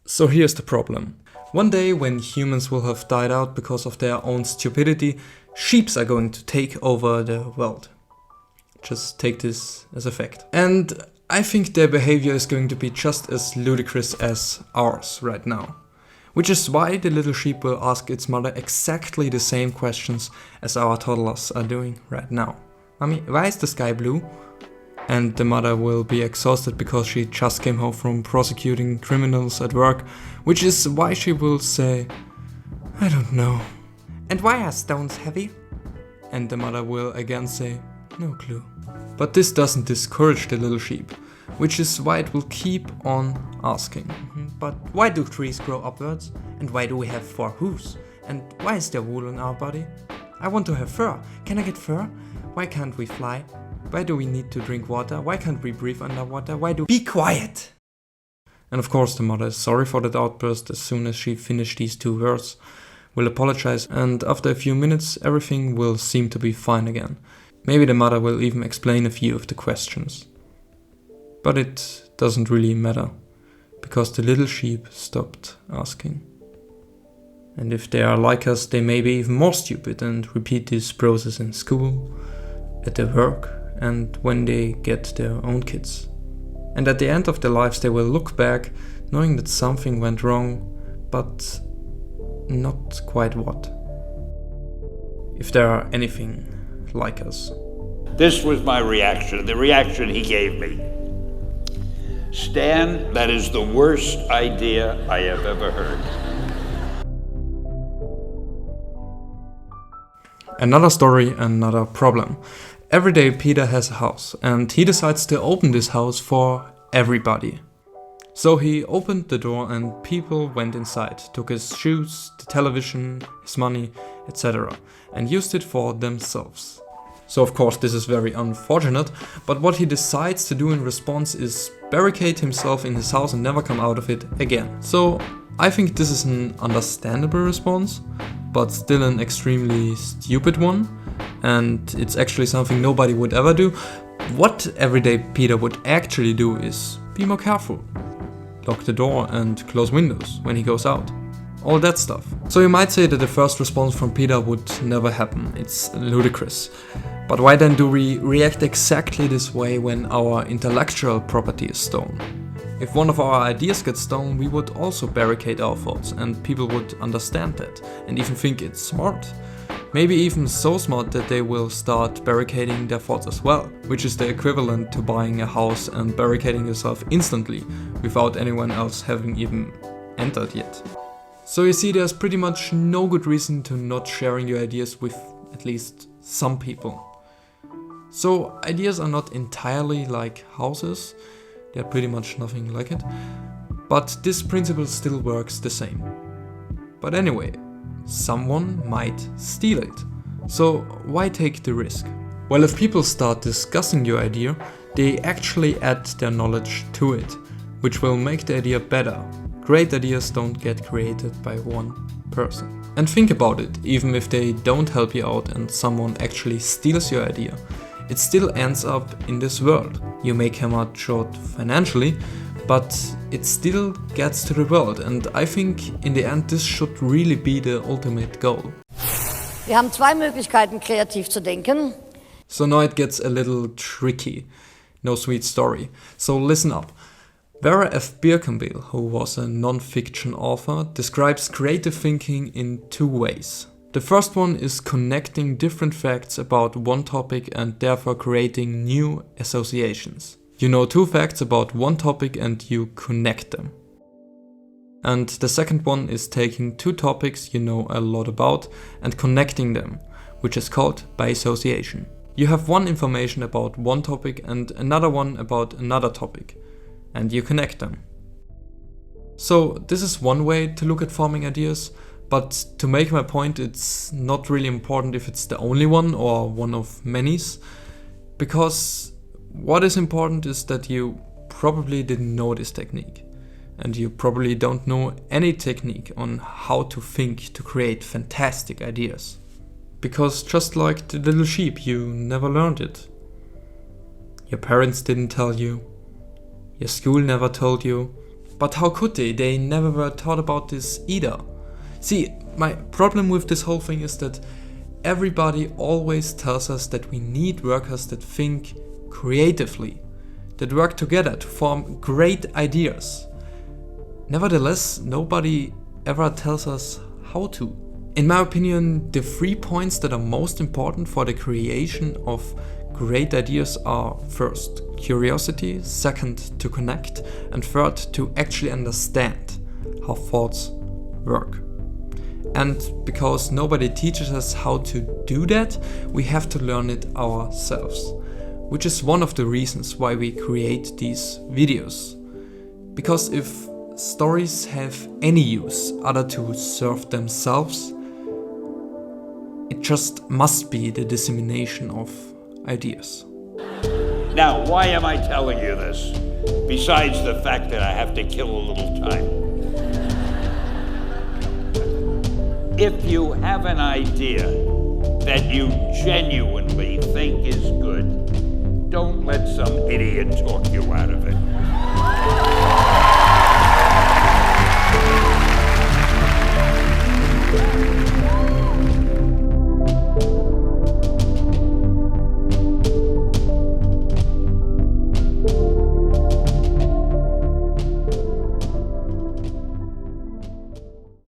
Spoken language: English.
So here's the problem. One day, when humans will have died out because of their own stupidity, sheeps are going to take over the world. Just take this as a fact. And I think their behavior is going to be just as ludicrous as ours right now. Which is why the little sheep will ask its mother exactly the same questions as our toddlers are doing right now. Mommy, why is the sky blue? And the mother will be exhausted because she just came home from prosecuting criminals at work, which is why she will say, I don't know. And why are stones heavy? And the mother will again say, no clue. But this doesn't discourage the little sheep, which is why it will keep on asking. But why do trees grow upwards? And why do we have 4 hooves? And why is there wool on our body? I want to have fur. Can I get fur? Why can't we fly? Why do we need to drink water? Why can't we breathe underwater? Be quiet! And of course the mother is sorry for that outburst as soon as she finished these 2 words, will apologize, and after a few minutes everything will seem to be fine again. Maybe the mother will even explain a few of the questions. But it doesn't really matter, because the little sheep stopped asking. And if they are like us, they may be even more stupid and repeat this process in school, at their work, and when they get their own kids. And at the end of their lives they will look back, knowing that something went wrong, but not quite what. If they are anything like us. This was my reaction, the reaction he gave me. Stan, that is the worst idea I have ever heard. Another story, another problem. Every day Peter has a house, and he decides to open this house for everybody. So he opened the door and people went inside, took his shoes, the television, his money, etc. and used it for themselves. So of course this is very unfortunate, but what he decides to do in response is barricade himself in his house and never come out of it again. So I think this is an understandable response, but still an extremely stupid one. And it's actually something nobody would ever do. What everyday Peter would actually do is be more careful. Lock the door and close windows when he goes out. All that stuff. So you might say that the first response from Peter would never happen. It's ludicrous. But why then do we react exactly this way when our intellectual property is stolen? If one of our ideas gets stolen, we would also barricade our thoughts, and people would understand that and even think it's smart. Maybe even so smart that they will start barricading their thoughts as well, which is the equivalent to buying a house and barricading yourself instantly without anyone else having even entered yet. So you see, there's pretty much no good reason to not sharing your ideas with at least some people. So ideas are not entirely like houses, they're pretty much nothing like it, but this principle still works the same. But anyway, someone might steal it. So why take the risk? Well, if people start discussing your idea, they actually add their knowledge to it, which will make the idea better. Great ideas don't get created by one person. And think about it, even if they don't help you out and someone actually steals your idea, it still ends up in this world. You may come out short financially, but it still gets to the world, and I think in the end this should really be the ultimate goal. Wir haben 2 Möglichkeiten, kreativ zu denken. So now it gets a little tricky. No sweet story. So listen up. Vera F. Birkenbill, who was a non-fiction author, describes creative thinking in 2 ways. The first one is connecting different facts about one topic and therefore creating new associations. You know 2 facts about one topic and you connect them. And the second one is taking 2 topics you know a lot about and connecting them, which is called by association. You have one information about one topic and another one about another topic, and you connect them. So this is one way to look at forming ideas, but to make my point, it's not really important if it's the only one or one of many, because what is important is that you probably didn't know this technique, and you probably don't know any technique on how to think to create fantastic ideas. Because just like the little sheep, you never learned it. Your parents didn't tell you, your school never told you, But how could they? They never were taught about this either. See, my problem with this whole thing is that everybody always tells us that we need workers that think creatively, that work together to form great ideas. Nevertheless, nobody ever tells us how to. In my opinion, the 3 points that are most important for the creation of great ideas are: first, curiosity; second, to connect; and third, to actually understand how thoughts work. And because nobody teaches us how to do that, we have to learn it ourselves, which is one of the reasons why we create these videos. Because if stories have any use other to serve themselves, it just must be the dissemination of ideas. Now, why am I telling you this? Besides the fact that I have to kill a little time. If you have an idea that you genuinely think is good, don't let some idiot talk you out of it.